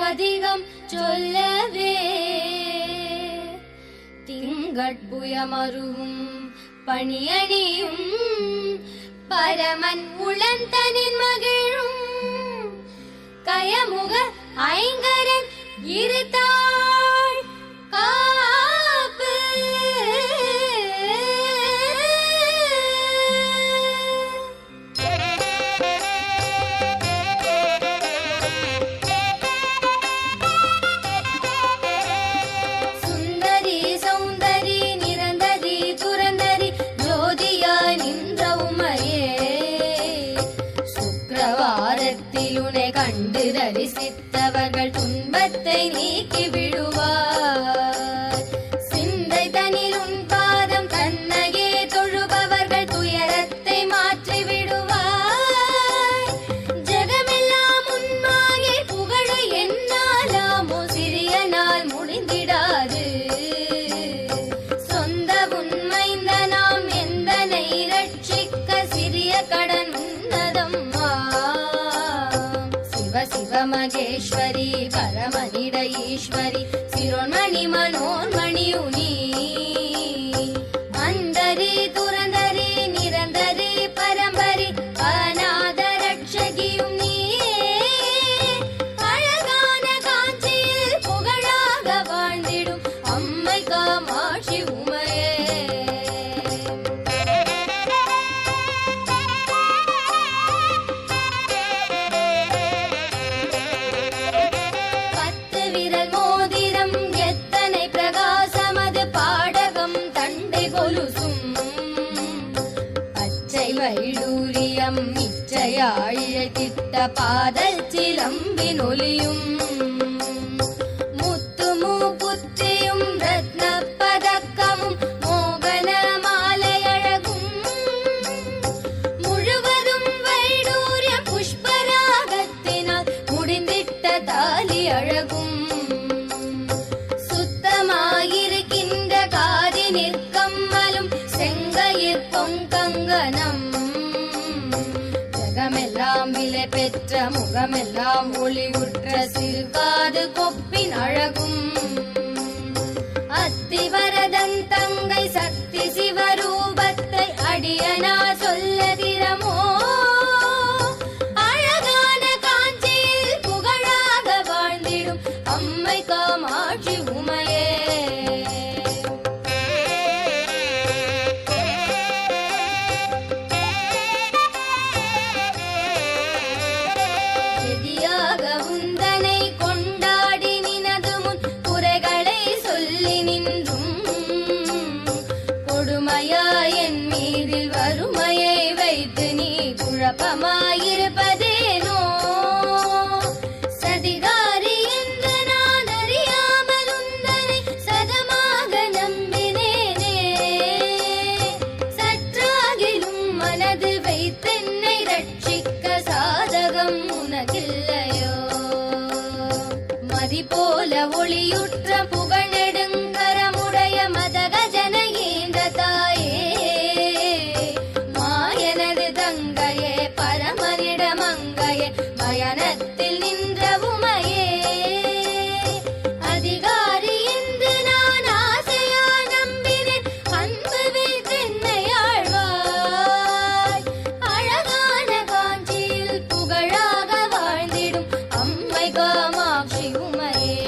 அதிகம் சொல்லவே திங்கட்புயமருவும் பணியணியும் பரமன் உளந்தனின் மகிழும் கயமுக ஐங்கரன் இருத்தாள் காப்பு சுந்தரி சௌந்தரி நிரந்தரி துரந்தரி ஜோதியாய் நின்ற உமையே சுக்கிரவாரத்தில் உன்னை கண்டு தரிசித்தவர்கள் துன்பத்தை நீக்கி விடுவார் சிந்தை தனில் உன் பாதம் தன்னையே தொழுபவர்கள் துயரத்தை மாற்றி விடுவார் ஜெகமெல்லாம் உன்மாயை புகழ என்னாலாமோ சிறிய நாள் முடிந்திடாது சொந்த உண்மைந்த நாம் எந்தனை ரட்சிக்க சிறிய கடன் உன்னதம்மா சிவ மகேஸ்வரி பரமனிட ஈஸ்வரி சிரோன்மணி மனோன்மணியுனி அந்தரி துரந்தரி நிரந்தரி பரம்பரி அநாத ரட்சகியும் நீயே அழகான காஞ்சியில் புகழாக வாழ்ந்திடும் அம்மை காமாட்சி உமையே வைடூரியம் இச்சையாழித்திட்ட பாதல் சிலம்பின் ஒலியும் முத்துமூ புத்தியும் ரத்ன பதக்கமும் மோகன மாலையழகும் முழுவதும் வைடூரிய புஷ்பராகத்தினால் முடிந்திட்ட தாலி அழகும் சுத்தமாயிருக்கின்ற காதி நிற்கம்மலும் செங்கையிற் பொங்கங்கனம் ஜகமெல்லாம் விலை பெற்ற முகமெல்லாம் ஒளிவுற்ற சிறுகாது கொப்பின் அழகும் அத்திவரதன் தங்கை சக்தி சிவரூபத்தை அடியனா சொல்ல திறமோ அழகான காஞ்சியில் புகழாக வாழ்ந்திடும் அம்மை காமாட்சி உமையே உந்தனை கொண்டாடி நினது முன் குறைகளை சொல்லி நின்றும் கொடுமையா என் மீதில் வறுமையை வைத்து நீ குழப்பமாயிருப்பதேனோ சதிகாரி என்று நான் அறியாமல் உந்தனை சதமாக நம்பினேனே சற்றாகிலும் மனது வைத்தென்னை ரட்சிக்க சாதகம் உனக்கில்லையோ மதி போல ஒளியுற்ற புகழெடுங்கரமுடைய மதகஜன ஈன்ற தாயே மாயனது தங்கையே பரமனிட மங்கையே மயனத்தில் நின்ற உமையே அதிகாரி என்று நான் ஆசையா நம்பினேன் அன்பு வைத்தென்னை ஆழ்வாய் அழகான காஞ்சியில் புகழாக வாழ்ந்திடும் அம்மை காமாட்சி உமையே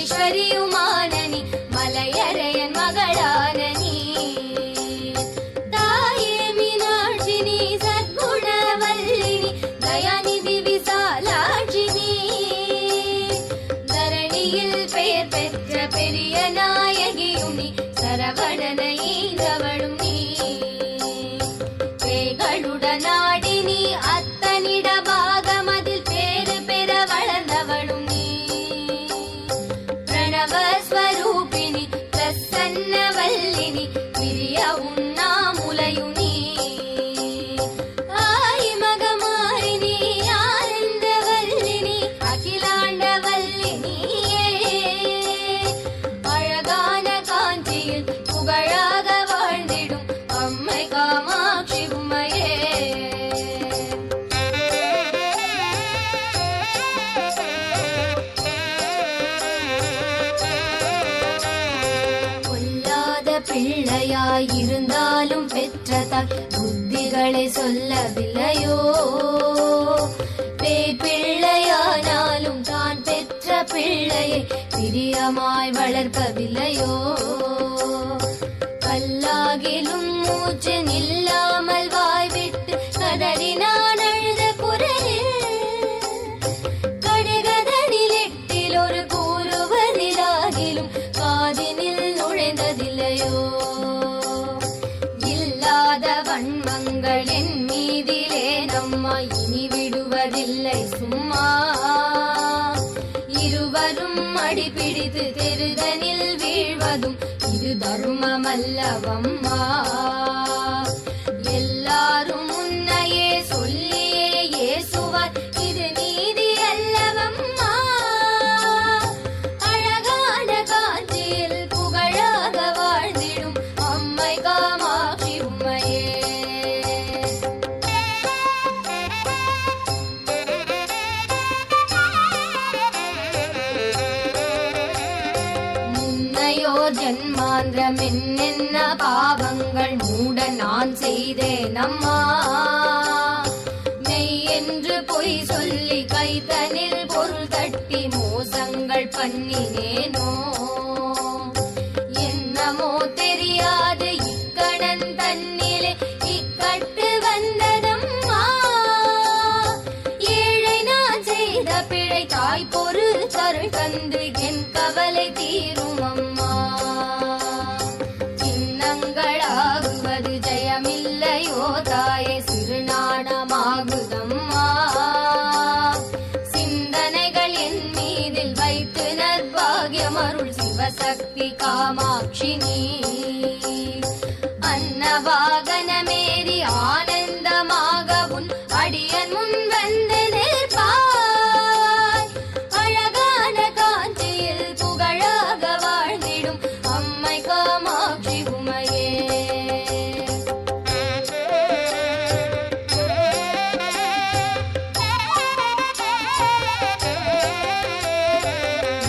ஈஸ்வரியுமான நீ மலையரையன் மகளான நீ தாயே மீனாட்சி நீ சத்குணவல்லி நீ தயாநிதி விசாலாட்சி நீ தரணியில் பெயர் பெற்ற பெரிய நாயகியும் நீ சரவணன ஈந்தவளும் நீ பேய்களுடனாடி நீ அத்தனிட பாகமதில் பேரு பெற வளர்ந்தவளும் நீ பிரணவஸ்வரூபிணி பிரசன்னவல்லினி பிரிய உண்ணாமுலையும் நீ ஆயி மகமாரினி ஆனந்தவல்லினி அகிலாண்டவல்லினியே அழகான காஞ்சியில் புகழாக வாழ்ந்திடும் அம்மை காமாட்சி உமையே பொல்லாத பிள்ளையாயிருந்தாலும் பெற்ற தாய் புத்திகளை சொல்லவில்லையோ பேய் பிள்ளையானாலும் தான் பெற்ற பிள்ளையை பிரியமாய் வளர்ப்பதில்லையோ கல்லாகிலும் மூச்சு நில்லாமல் வாய்விட்டு கதறினான் அழுத குரலில் கடுகதனில் எட்டில் ஒரு கூறுவதிலாகிலும் காதினில் நுழைந்ததில்லையோ இல்லாத வன்மங்கள் என் மீதிலே நம்மா இனி விடுவதில்லை சும்மா இருவரும் அடிபிடித்து தெருதனில் வீழ்வதும் இது தர்மமல்லவம்மா எல்லாரும் உன்னையே சொல்லியே ஏசுவார் இது நீதி அல்லவம்மா அழகான காஞ்சியில் புகழாக வாழ்ந்திடும் அம்மை காமாட்சி உம்மையே முன்னையோர் ஜன்மாந்திரம் என்னென்ன பாவங்கள் மூட நான் செய்தேன் அம்மா மெய் என்று பொய் சொல்லி கைத்தனில் பொருள் தட்டி மோசங்கள் பண்ணினேனோ என்னமோ தெரியாது இக்கடன் தன்னிலே இக்கட்டு வந்ததம்மா ஏழை நான் செய்த பிழை தாய் பொறு கருள் தந்து என் கவலை தீரும் அம்மா சின்னங்களாகுவது ஜெயமில்லையோ தாயே சிறுநாடமாகுதம்மா சிந்தனைகள் என் மீதில் வைத்து நற்பாகியம் அருள் சிவசக்தி காமாட்சி நீ அன்னவாகனமேறி ஆனந்தமாக உன் அடியன் முன் வந்து நிற்பாய் அழகான காஞ்சியில் புகழாக வாழ்ந்திடும் அம்மை காமாட்சி உமையே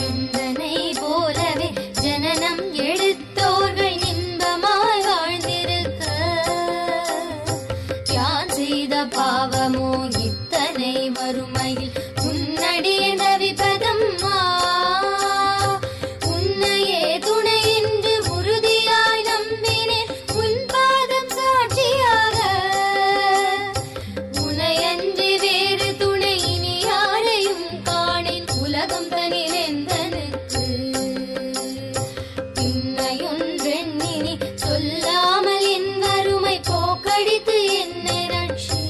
இந்தனை போலவே ஜனனம் எடுத்தோர்கள் இன்பமாய் வாழ்ந்திருக்க யான் செய்த பாவமோ இத்தனை வறுமையில் உன்னடிய தவிப்பதம்மா உன்னையே துணை என்று உறுதியாய் நம்பினேன் உன் பாதம் சாட்சியாக உனையன்றி வேறு துணை இனி யாரையும் காணேன் உலகம் தனிலெந்தனுக்கு பின்னையொன்றெண்ணினி சொல்லாமல் என் வறுமை போக்கடித்து என்னை ரட்சி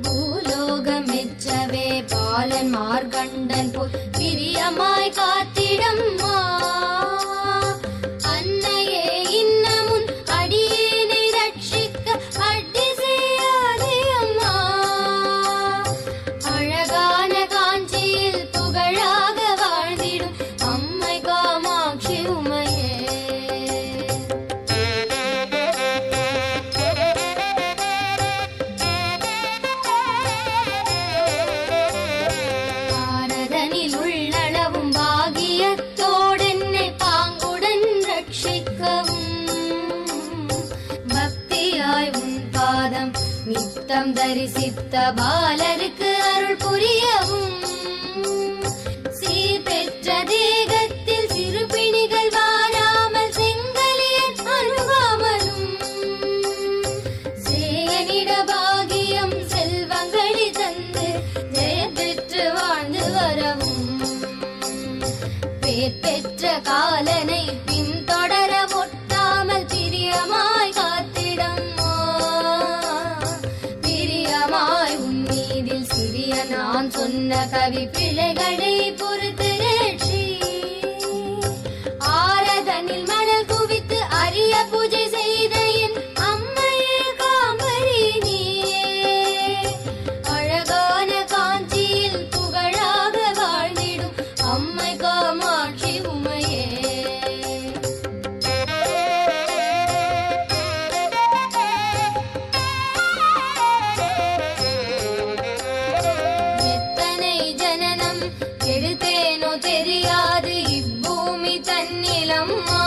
பூலோகம் மெச்சவே பாலன் மார்கண்டன் போல் பிரியமாய் காத்திடம்மா அன்னையே இன்னமுன் அடியேனை ரட்சிக்க அடி செய்யாதே அம்மா அழகான காஞ்சியில் புகழாக வாழ்ந்திடும் அம்மை காமாட்சி உமையே பாரதனில் உள்ளளவும் பாகியத்தோடென்னை பாங்குடன் ரட்சிக்கவும் பக்தியாய் உன் பாதம் நித்தம் தரிசித்த பாலருக்கு அருள் புரியவும் சீர் பெற்ற வரவும் பேர் பெற்ற காலனை பின்தொடர ஒட்டாமல் பிரியமாய் காத்திடம்மா பிரியமாய் உன்மீதில் சிறிய நான் சொன்ன கவி பிழைகளை பொறுத்து ஏற்றி ஆரதனில் மணல் குவித்து அரிய பூஜை செய்த என் அம்மையே காம்பரி நீயே அழகான காஞ்சியில் புகழாக வாழ்ந்திடும் அம்மை காமாட்சி உமையே எத்தனை ஜனனம் எடுத்தேனோ தெரியாது இப்பூமி தன்னிலம்மா